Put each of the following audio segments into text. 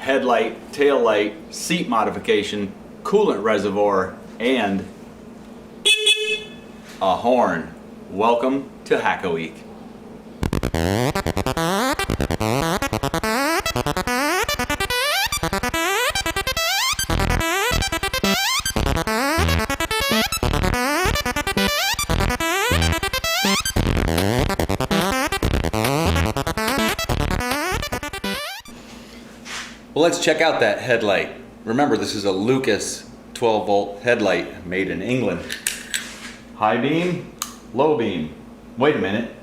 headlight, tail light, seat modification, coolant reservoir, and a horn. Welcome to Hacka Week. Well, let's check out that headlight. Remember, this is a Lucas 12 volt headlight made in England. High beam, low beam. Wait a minute.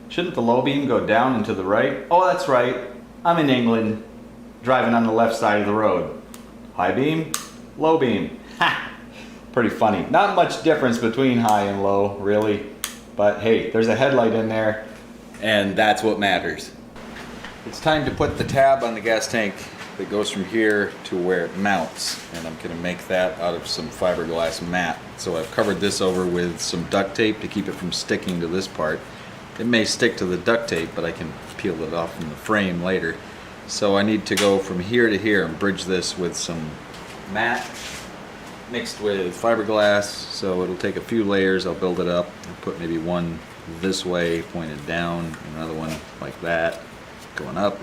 Shouldn't the low beam go down and to the right? Oh, that's right. I'm in England, driving on the left side of the road. High beam, low beam. Ha! Pretty funny. Not much difference between high and low, really. But hey, there's a headlight in there, and that's what matters. It's time to put the tab on the gas tank that goes from here to where it mounts, and I'm going to make that out of some fiberglass mat. So I've covered this over with some duct tape to keep it from sticking to this part. It may stick to the duct tape, but I can peel it off from the frame later. So I need to go from here to here and bridge this with some mat mixed with fiberglass. So it'll take a few layers. I'll build it up. I'll put maybe one this way pointed down, another one like that going up.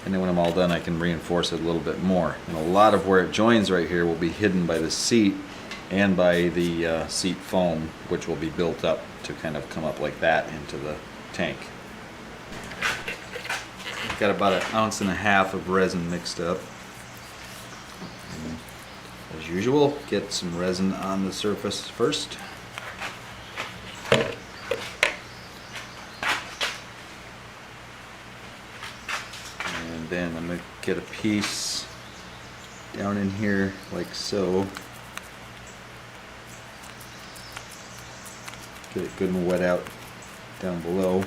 And then when I'm all done, I can reinforce it a little bit more. And a lot of where it joins right here will be hidden by the seat and by the seat foam, which will be built up to kind of come up like that into the tank. I've got about 1.5 ounces of resin mixed up. And as usual, get some resin on the surface first. And then I'm going to get a piece down in here like so. Get it good and wet out down below.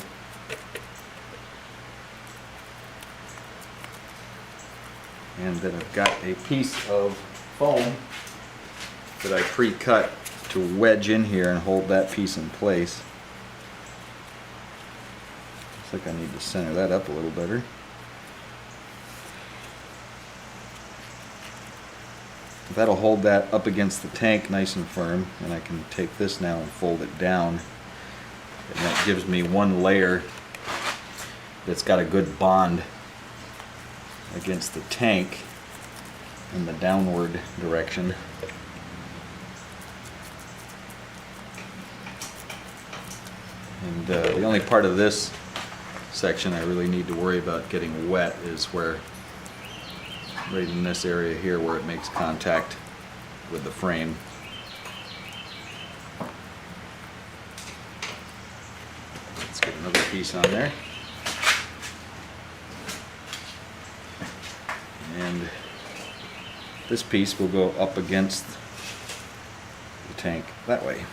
And then I've got a piece of foam that I pre-cut to wedge in here and hold that piece in place. Looks like I need to center that up a little better. That'll hold that up against the tank nice and firm, and I can take this now and fold it down, and that gives me one layer that's got a good bond against the tank in the downward direction. And the only part of this section I really need to worry about getting wet is where right in this area here where it makes contact with the frame. Let's get another piece on there. And this piece will go up against the tank that way.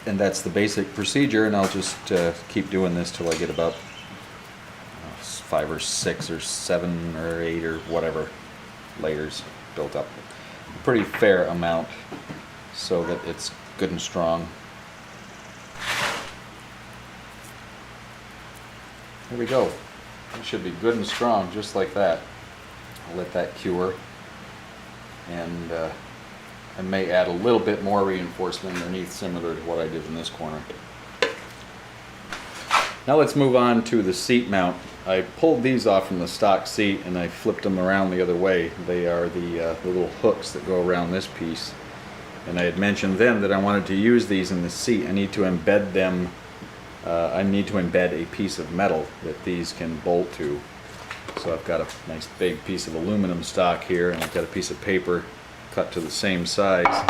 And that's the basic procedure, and I'll just keep doing this till I get about 5 or 6 or 7 or 8 or whatever layers built up. A pretty fair amount so that it's good and strong. There we go. It should be good and strong just like that. I'll let that cure, and I may add a little bit more reinforcement underneath, similar to what I did in this corner. Now let's move on to the seat mount. I pulled these off from the stock seat and I flipped them around the other way. They are the little hooks that go around this piece. And I had mentioned then that I wanted to use these in the seat. I need to embed them. I need to embed a piece of metal that these can bolt to. So I've got a nice big piece of aluminum stock here, and I've got a piece of paper cut to the same size.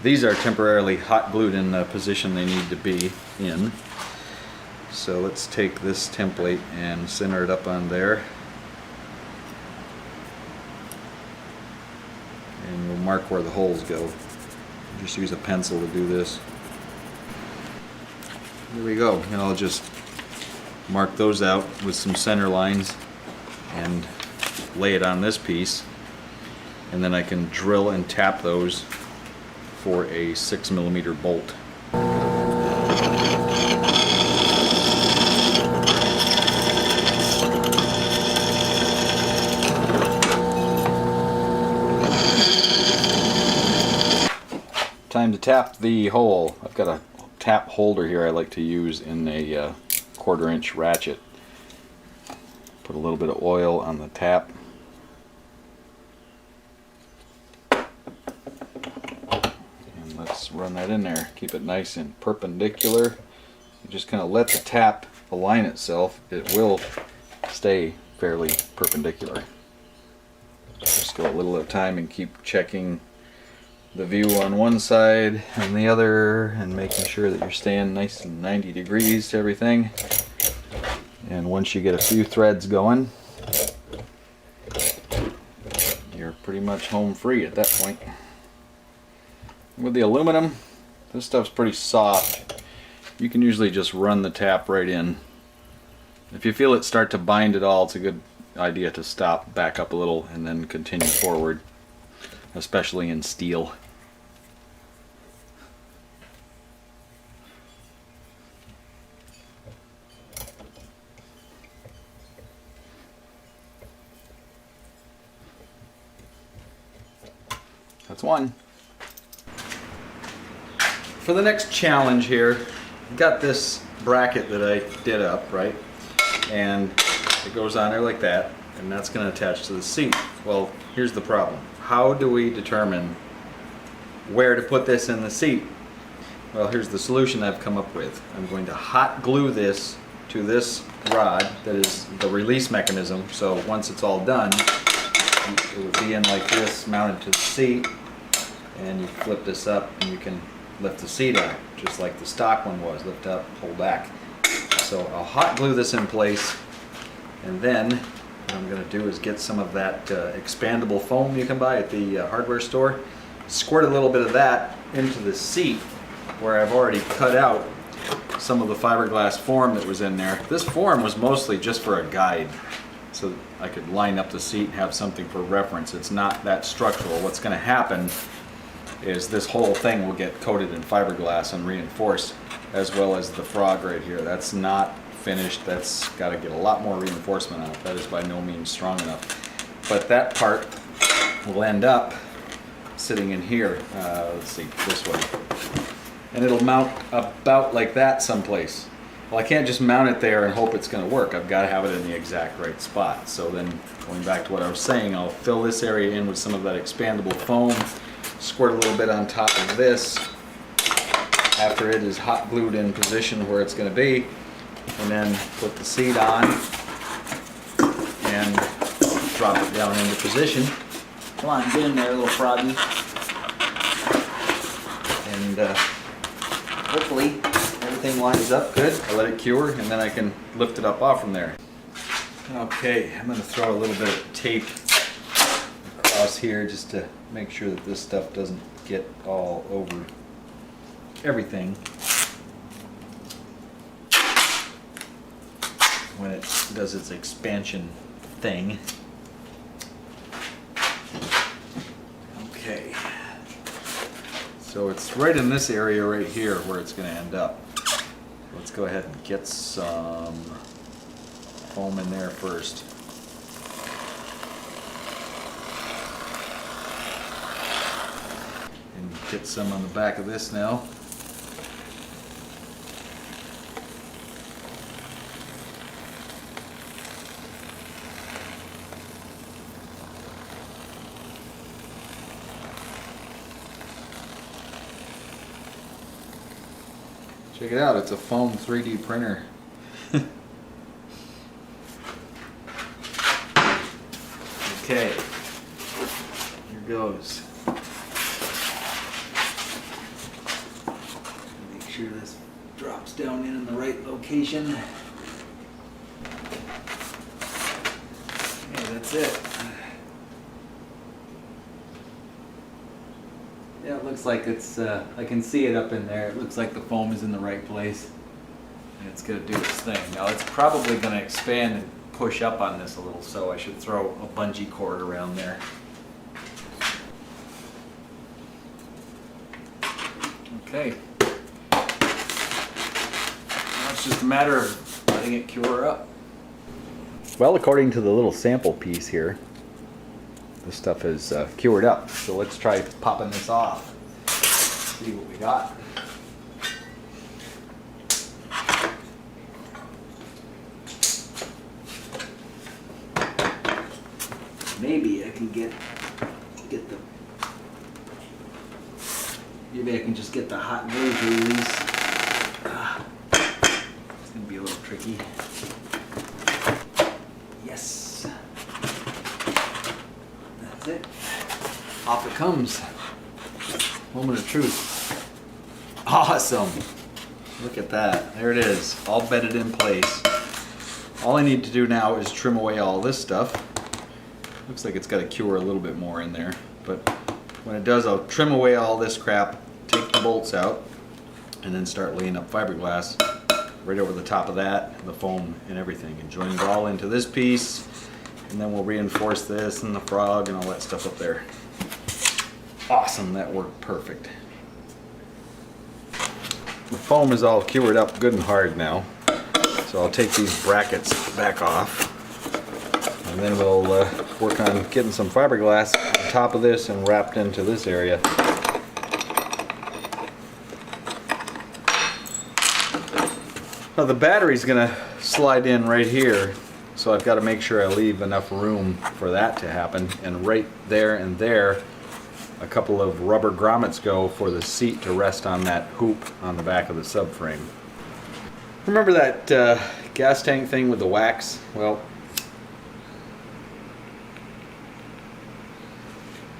These are temporarily hot glued in the position they need to be in. So let's take this template and center it up on there. And we'll mark where the holes go. Just use a pencil to do this. Here we go, and I'll just mark those out with some center lines and lay it on this piece, and then I can drill and tap those for a 6mm bolt. Time to tap the hole. I've got a tap holder here I like to use in a 1/4" ratchet. Put a little bit of oil on the tap. And let's run that in there. Keep it nice and perpendicular. You just kind of let the tap align itself. It will stay fairly perpendicular. Just go a little at a time and keep checking the view on one side and the other, and making sure that you're staying nice and 90 degrees to everything. And once you get a few threads going, you're pretty much home free at that point. With the aluminum, this stuff's pretty soft. You can usually just run the tap right in. If you feel it start to bind at all, it's a good idea to stop, back up a little, and then continue forward, especially in steel. That's one. For the next challenge here, I've got this bracket that I did up, right? And it goes on there like that, and that's going to attach to the seat. Well, here's the problem. How do we determine where to put this in the seat? Well, here's the solution I've come up with. I'm going to hot glue this to this rod that is the release mechanism, so once it's all done, it would be in like this, mounted to the seat, and you flip this up and you can lift the seat out, just like the stock one was. Lift up, pull back. So I'll hot glue this in place, and then what I'm going to do is get some of that expandable foam you can buy at the hardware store, squirt a little bit of that into the seat where I've already cut out some of the fiberglass form that was in there. This form was mostly just for a guide, so that I could line up the seat and have something for reference. It's not that structural. What's going to happen is this whole thing will get coated in fiberglass and reinforced, as well as the frog right here. That's not finished. That's got to get a lot more reinforcement on it. That is by no means strong enough. But that part will end up sitting in here. Let's see, this way. And it'll mount about like that someplace. Well, I can't just mount it there and hope it's going to work. I've got to have it in the exact right spot. So then, going back to what I was saying, I'll fill this area in with some of that expandable foam, squirt a little bit on top of this after it is hot glued in position where it's going to be, and then put the seat on and drop it down into position. Come on, get in there, little froggy. And hopefully everything lines up good. I let it cure, and then I can lift it up off from there. Okay, I'm going to throw a little bit of tape across here just to make sure that this stuff doesn't get all over everything when it does its expansion thing. Okay, so it's right in this area right here where it's going to end up. Let's go ahead and get some foam in there first. And get some on the back of this now. Check it out, it's a foam 3D printer. Okay, here goes. Make sure this drops down in the right location. Okay, that's it. Yeah, it looks like it's, I can see it up in there. It looks like the foam is in the right place. and it's going to do its thing. Now it's probably going to expand and push up on this a little, so I should throw a bungee cord around there. Okay. Now it's just a matter of letting it cure up. Well, according to the little sample piece here, this stuff is cured up. So let's try popping this off. See what we got. Maybe I can get the. Maybe I can just get the hot nose release. It's gonna be a little tricky. Yes. That's it. Off it comes. Moment of truth. Awesome. Look at that. There it is. All bedded in place. All I need to do now is trim away all this stuff. Looks like it's got to cure a little bit more in there. But when it does, I'll trim away all this crap, take the bolts out, and then start laying up fiberglass right over the top of that, the foam and everything, and join it all into this piece, and then we'll reinforce this and the frog and all that stuff up there. Awesome, that worked perfect. The foam is all cured up good and hard now, so I'll take these brackets back off, and then we'll work on getting some fiberglass on top of this and wrapped into this area. Now the battery's gonna slide in right here, so I've got to make sure I leave enough room for that to happen. And right there and there, a couple of rubber grommets go for the seat to rest on that hoop on the back of the subframe. Remember that gas tank thing with the wax? Well,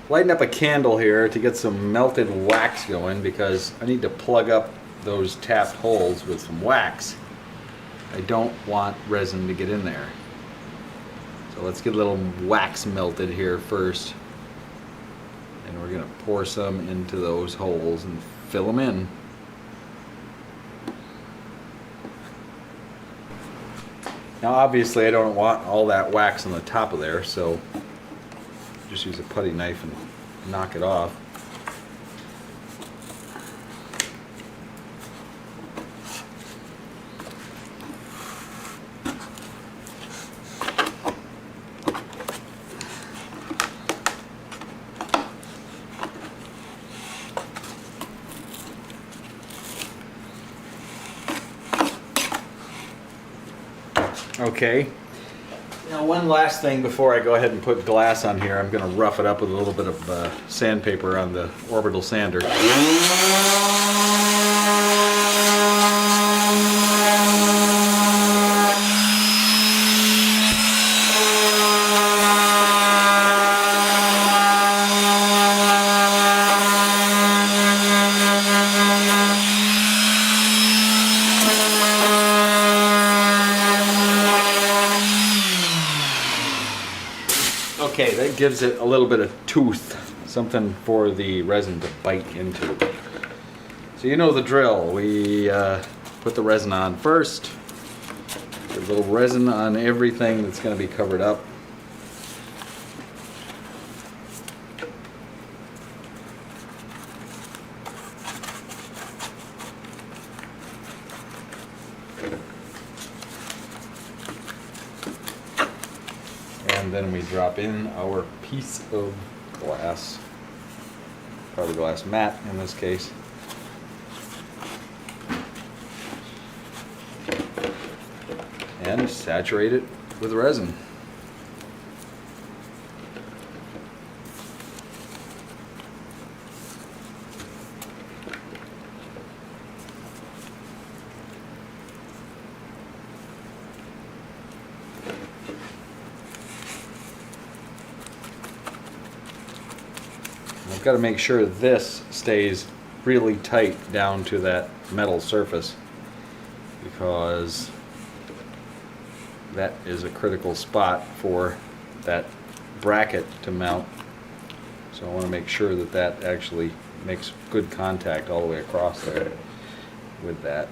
lighting up a candle here to get some melted wax going, because I need to plug up those tapped holes with some wax. I don't want resin to get in there. So let's get a little wax melted here first. And we're going to pour some into those holes and fill them in. Now obviously I don't want all that wax on the top of there, so just use a putty knife and knock it off. Okay. Now one last thing before I go ahead and put glass on here, I'm going to rough it up with a little bit of sandpaper on the orbital sander. Okay, that gives it a little bit of tooth, something for the resin to bite into. So you know the drill. We put the resin on first. Put a little resin on everything that's going to be covered up. And then we drop in our piece of glass, fiberglass mat in this case. And saturate it with resin. I've got to make sure this stays really tight down to that metal surface, because that is a critical spot for that bracket to mount. So I want to make sure that that actually makes good contact all the way across there with that.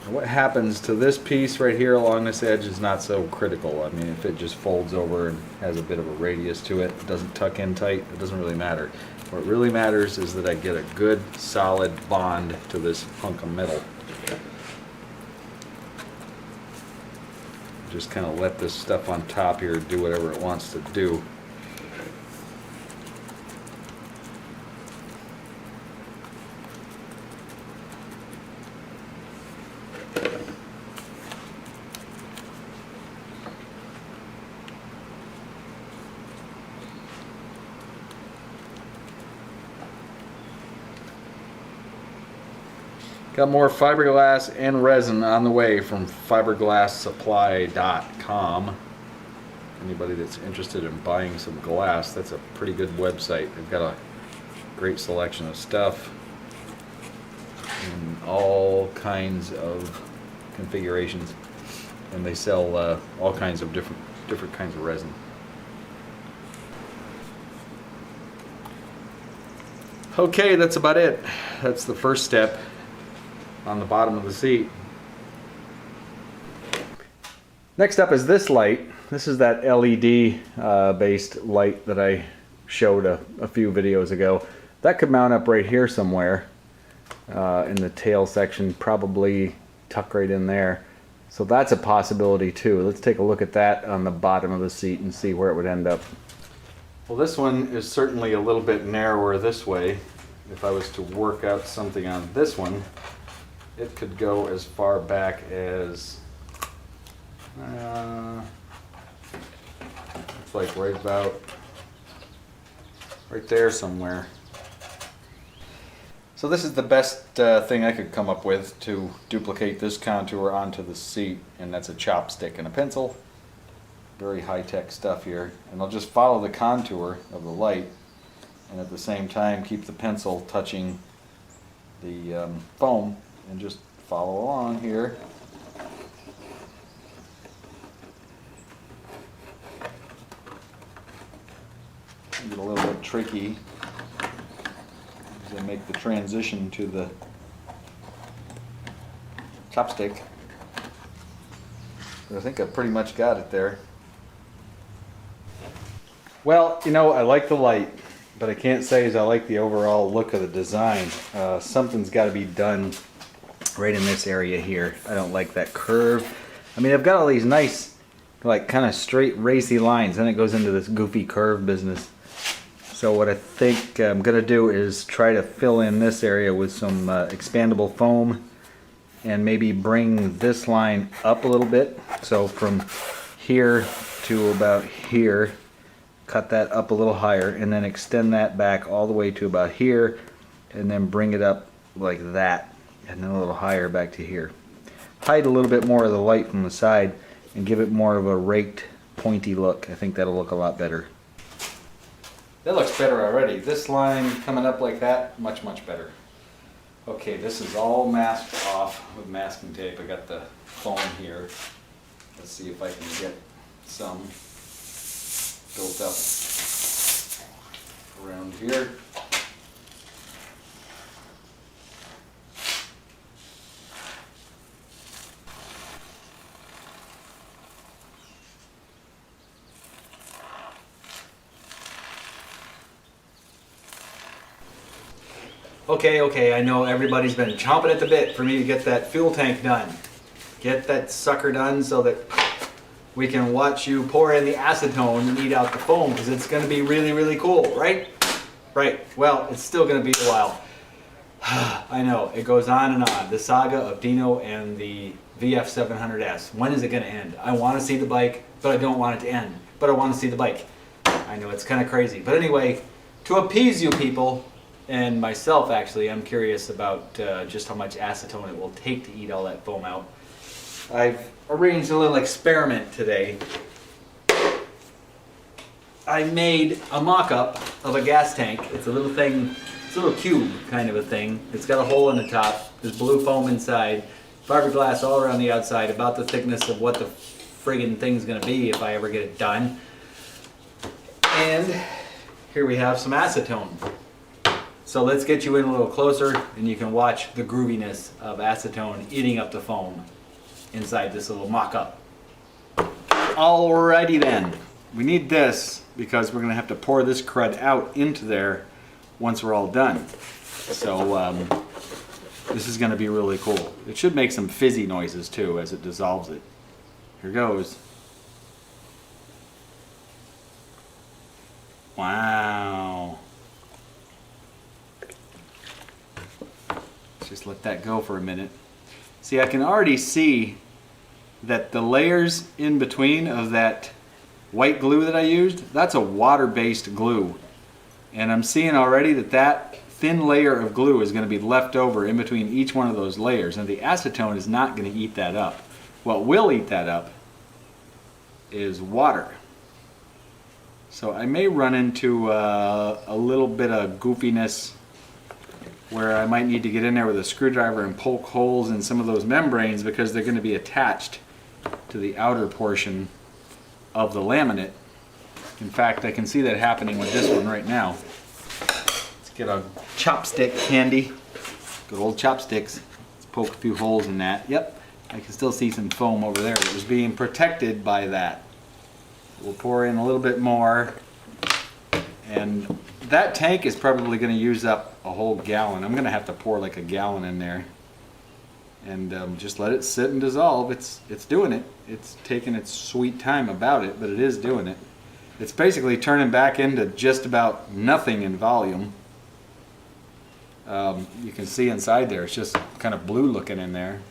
What happens to this piece right here along this edge is not so critical. I mean, if it just folds over and has a bit of a radius to it, it doesn't tuck in tight, it doesn't really matter. What really matters is that I get a good solid bond to this hunk of metal. Just kind of let this stuff on top here do whatever it wants to do. Got more fiberglass and resin on the way from fiberglasssupply.com. Anybody that's interested in buying some glass, that's a pretty good website. They've got a great selection of stuff in all kinds of configurations, and they sell all kinds of different kinds of resin. Okay, that's about it. That's the first step on the bottom of the seat. Next up is this light. This is that LED based light that I showed a few videos ago. That could mount up right here somewhere in the tail section, probably tuck right in there. So that's a possibility too. Let's take a look at that on the bottom of the seat and see where it would end up. Well, this one is certainly a little bit narrower this way. If I was to work out something on this one, it could go as far back as it's like right about right there somewhere. So this is the best thing I could come up with to duplicate this contour onto the seat, and that's a chopstick and a pencil. Very high-tech stuff here, and I'll just follow the contour of the light and at the same time keep the pencil touching the foam and just follow along here. Get a little bit tricky as I make the transition to the chopstick. But I think I pretty much got it there. Well, you know, I like the light, but I can't say as I like the overall look of the design. Something's got to be done right in this area here. I don't like that curve. I mean, I've got all these nice, like, kind of straight, racy lines, then it goes into this goofy curve business. So what I think I'm going to do is try to fill in this area with some expandable foam and maybe bring this line up a little bit. So from here to about here, cut that up a little higher, and then extend that back all the way to about here, and then bring it up like that, and then a little higher back to here. Hide a little bit more of the light from the side and give it more of a raked, pointy look. I think that'll look a lot better. That looks better already. This line coming up like that, much, much better. Okay, this is all masked off with masking tape. I got the foam here. Let's see if I can get some built up around here. Okay, I know everybody's been chomping at the bit for me to get that fuel tank done. Get that sucker done so that we can watch you pour in the acetone and eat out the foam, because it's going to be really, really cool, right? Right. Well, it's still going to be a while. I know, it goes on and on. The saga of Dino and the VF700S. When is it going to end? I want to see the bike, but I don't want it to end. But I want to see the bike. I know, it's kind of crazy. But anyway, to appease you people, and myself actually, I'm curious about just how much acetone it will take to eat all that foam out. I've arranged a little experiment today. I made a mock-up of a gas tank. It's a little thing, it's a little cube kind of a thing. It's got a hole in the top, there's blue foam inside, fiberglass all around the outside, about the thickness of what the friggin' thing's gonna be if I ever get it done. And here we have some acetone. So let's get you in a little closer and you can watch the grooviness of acetone eating up the foam inside this little mock-up. Alrighty then. We need this because we're gonna have to pour this crud out into there once we're all done. So this is gonna be really cool. It should make some fizzy noises too as it dissolves it. Here goes. Wow. Let's just let that go for a minute. See, I can already see that the layers in between of that white glue that I used, that's a water-based glue. And I'm seeing already that that thin layer of glue is going to be left over in between each one of those layers. And the acetone is not going to eat that up. What will eat that up is water. So I may run into a little bit of goofiness where I might need to get in there with a screwdriver and poke holes in some of those membranes because they're going to be attached to the outer portion of the laminate. In fact, I can see that happening with this one right now. Let's get a chopstick handy. Good old chopsticks. Let's poke a few holes in that. Yep, I can still see some foam over there that was being protected by that. We'll pour in a little bit more, and that tank is probably going to use up a whole gallon. I'm going to have to pour like a gallon in there, and just let it sit and dissolve. It's doing it. It's taking its sweet time about it, but it is doing it. It's basically turning back into just about nothing in volume. You can see inside there, it's just kind of blue looking in there,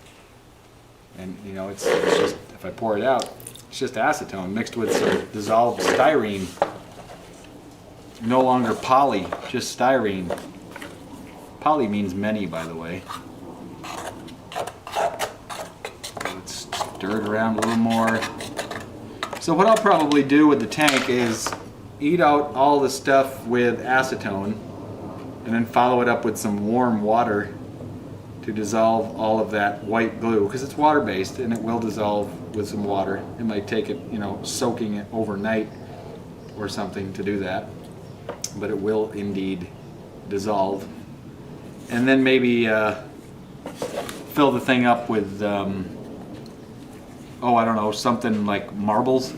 and you know, it's just, if I pour it out, it's just acetone mixed with some dissolved styrene. No longer poly, just styrene. Poly means many, by the way. Let's stir it around a little more. So what I'll probably do with the tank is eat out all the stuff with acetone and then follow it up with some warm water to dissolve all of that white glue, because it's water based and it will dissolve with some water. It might take it, you know, soaking it overnight or something to do that, but it will indeed dissolve. And then maybe fill the thing up with oh, I don't know, something like marbles,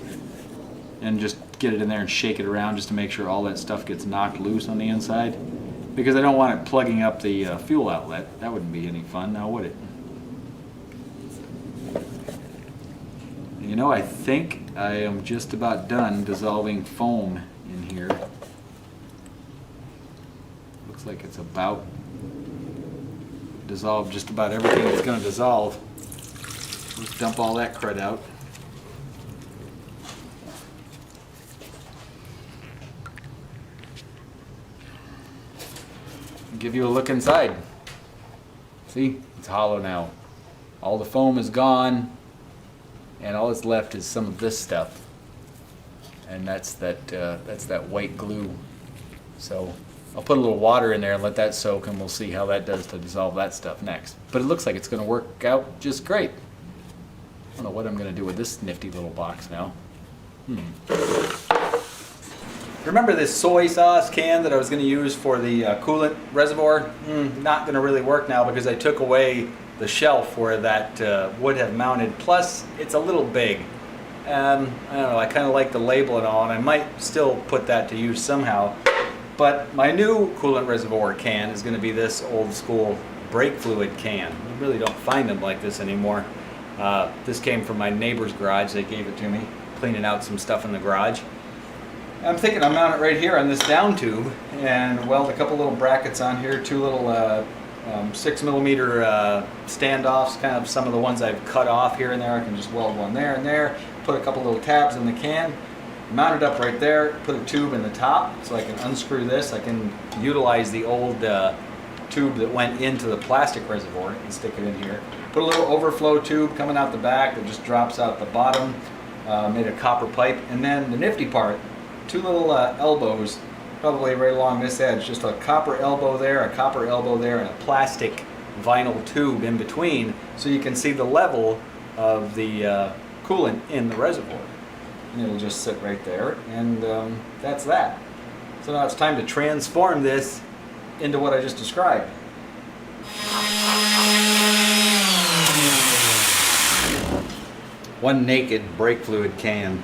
and just get it in there and shake it around just to make sure all that stuff gets knocked loose on the inside. Because I don't want it plugging up the fuel outlet. That wouldn't be any fun now, would it? You know, I think I am just about done dissolving foam in here. Looks like it's about dissolved just about everything it's going to dissolve. Let's dump all that crud out. Give you a look inside. See, it's hollow now. All the foam is gone, and all that's left is some of this stuff, and that's that white glue. So I'll put a little water in there and let that soak, and we'll see how that does to dissolve that stuff next. But it looks like it's going to work out just great. I don't know what I'm going to do with this nifty little box now. Remember this soy sauce can that I was going to use for the coolant reservoir? Not going to really work now because I took away the shelf where that would have mounted. Plus, it's a little big. I don't know, I kind of like the label and all, and I might still put that to use somehow. But my new coolant reservoir can is going to be this old school brake fluid can. You really don't find them like this anymore. This came from my neighbor's garage. They gave it to me, cleaning out some stuff in the garage. I'm thinking I'll mount it right here on this down tube and weld a couple little brackets on here, two little 6mm standoffs, kind of some of the ones I've cut off here and there. I can just weld one there and there, put a couple little tabs in the can, mount it up right there, put a tube in the top so I can unscrew this. I can utilize the old tube that went into the plastic reservoir and stick it in here. Put a little overflow tube coming out the back that just drops out the bottom, made a copper pipe, and then the nifty part, two little elbows, probably right along this edge, just a copper elbow there, a copper elbow there, and a plastic vinyl tube in between so you can see the level of the coolant in the reservoir. And it'll just sit right there, and that's that. So now it's time to transform this into what I just described. One naked brake fluid can.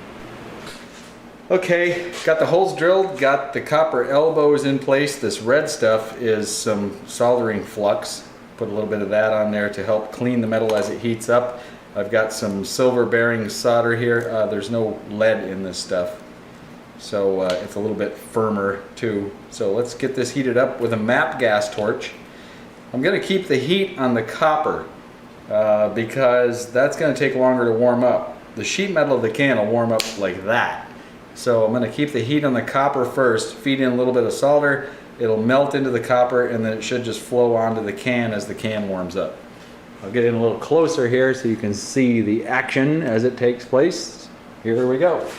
Okay, got the holes drilled, got the copper elbows in place. This red stuff is some soldering flux. Put a little bit of that on there to help clean the metal as it heats up. I've got some silver bearing solder here. There's no lead in this stuff, so it's a little bit firmer too. So let's get this heated up with a MAP gas torch. I'm going to keep the heat on the copper because that's going to take longer to warm up. The sheet metal of the can will warm up like that. So I'm going to keep the heat on the copper first, feed in a little bit of solder. It'll melt into the copper and then it should just flow onto the can as the can warms up. I'll get in a little closer here so you can see the action as it takes place. Here we go.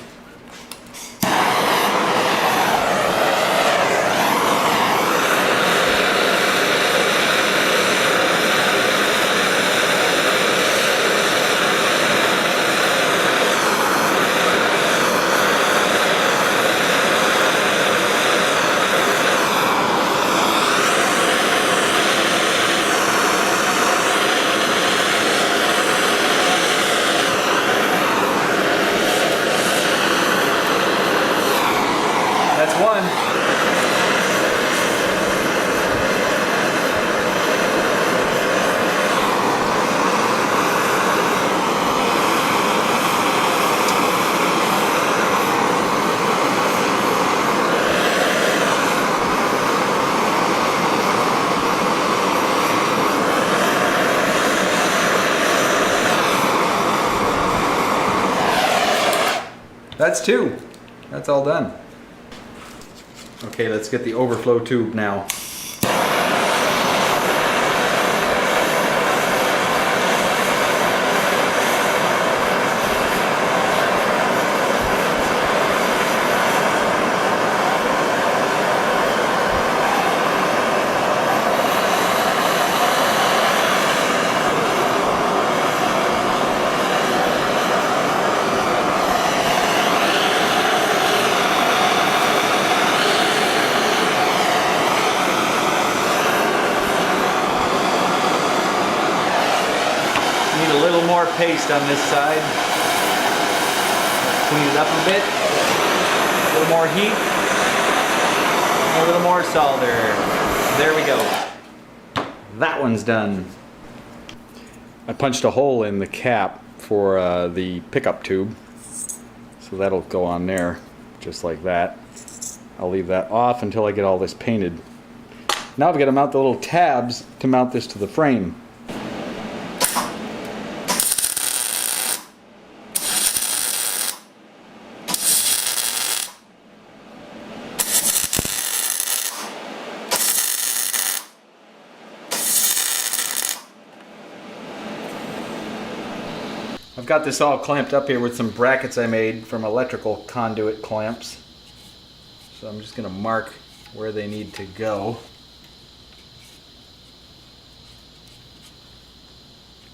That's one. That's two. That's all done. Okay, let's get the overflow tube now. Need a little more paste on this side. Clean it up a bit. A little more heat. A little more solder. There we go. That one's done. I punched a hole in the cap for the pickup tube. So that'll go on there, just like that. I'll leave that off until I get all this painted. Now I've got to mount the little tabs to mount this to the frame. I've got this all clamped up here with some brackets I made from electrical conduit clamps. So I'm just going to mark where they need to go.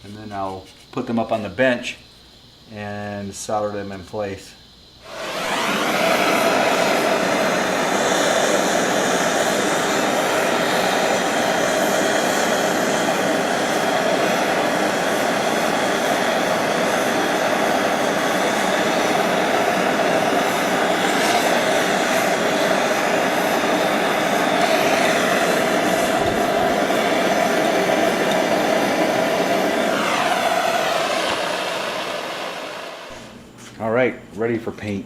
And then I'll put them up on the bench and solder them in place. All right, ready for paint.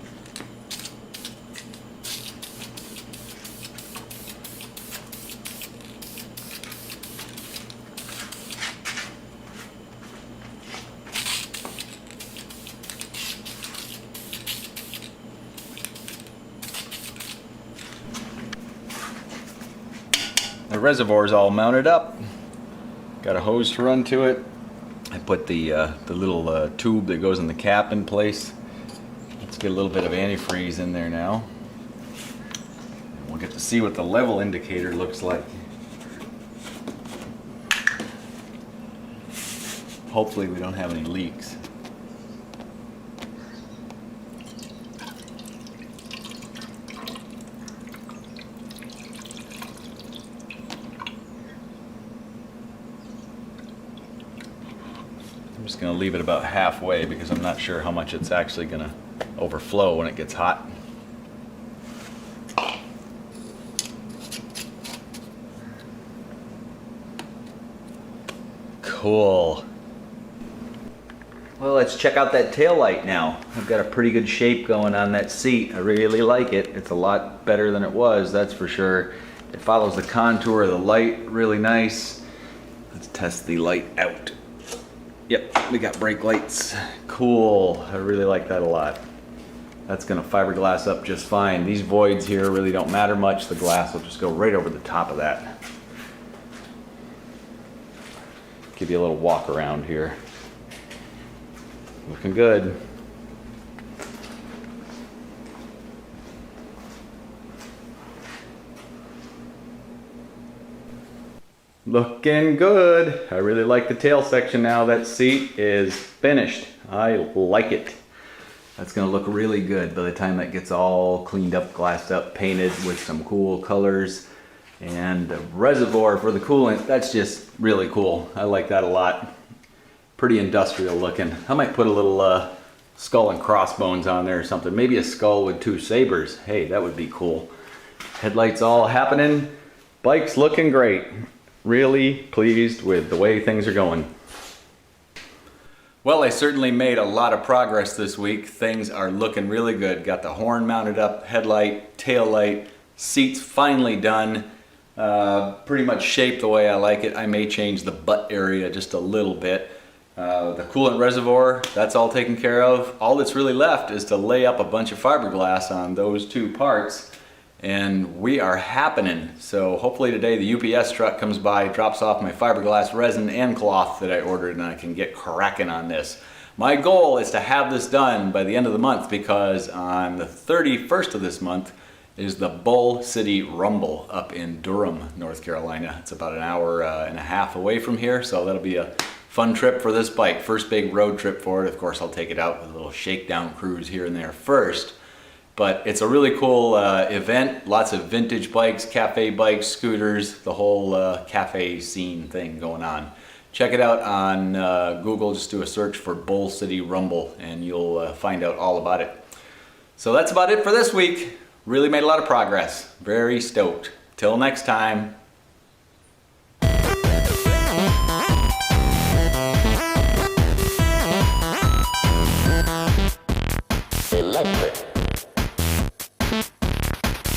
The reservoir is all mounted up. Got a hose to run to it. I put the little tube that goes in the cap in place. Let's get a little bit of antifreeze in there now. We'll get to see what the level indicator looks like. Hopefully we don't have any leaks. just gonna leave it about halfway because I'm not sure how much it's actually gonna overflow when it gets hot. Cool. Well, let's check out that tail light now. I've got a pretty good shape going on that seat. I really like it. It's a lot better than it was, that's for sure. It follows the contour of the light really nice. Let's test the light out. Yep, we got brake lights. Cool, I really like that a lot. That's gonna fiberglass up just fine. These voids here really don't matter much. The glass will just go right over the top of that. Give you a little walk around here. Looking good. Looking good. I really like the tail section now. That seat is finished. I like it. That's gonna look really good by the time that gets all cleaned up, glassed up, painted with some cool colors. And the reservoir for the coolant, that's just really cool. I like that a lot. Pretty industrial looking. I might put a little skull and crossbones on there or something. Maybe a skull with two sabers. Hey, that would be cool. Headlights all happening. Bike's looking great. Really pleased with the way things are going. Well, I certainly made a lot of progress this week. Things are looking really good. Got the horn mounted up, headlight, tail light, seats finally done. Pretty much shaped the way I like it. I may change the butt area just a little bit. The coolant reservoir, that's all taken care of. All that's really left is to lay up a bunch of fiberglass on those two parts, and we are happening. So hopefully today the UPS truck comes by, drops off my fiberglass resin and cloth that I ordered, and I can get cracking on this. My goal is to have this done by the end of the month, because on the 31st of this month is the Bull City Rumble up in Durham, North Carolina. It's about an hour and a half away from here, so that'll be a fun trip for this bike. First big road trip for it. Of course, I'll take it out with a little shakedown cruise here and there first. But it's a really cool event. Lots of vintage bikes, cafe bikes, scooters, the whole cafe scene thing going on. Check it out on Google. Just do a search for Bull City Rumble and you'll find out all about it. So that's about it for this week. Really made a lot of progress. Very stoked. Till next time.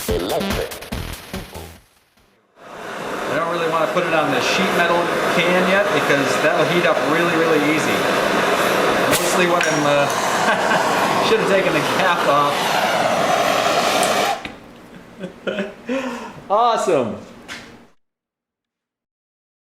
Electric. I don't really want to put it on the sheet metal can yet because that'll heat up really, really easy. Mostly when I'm, should have taken the cap off. Awesome.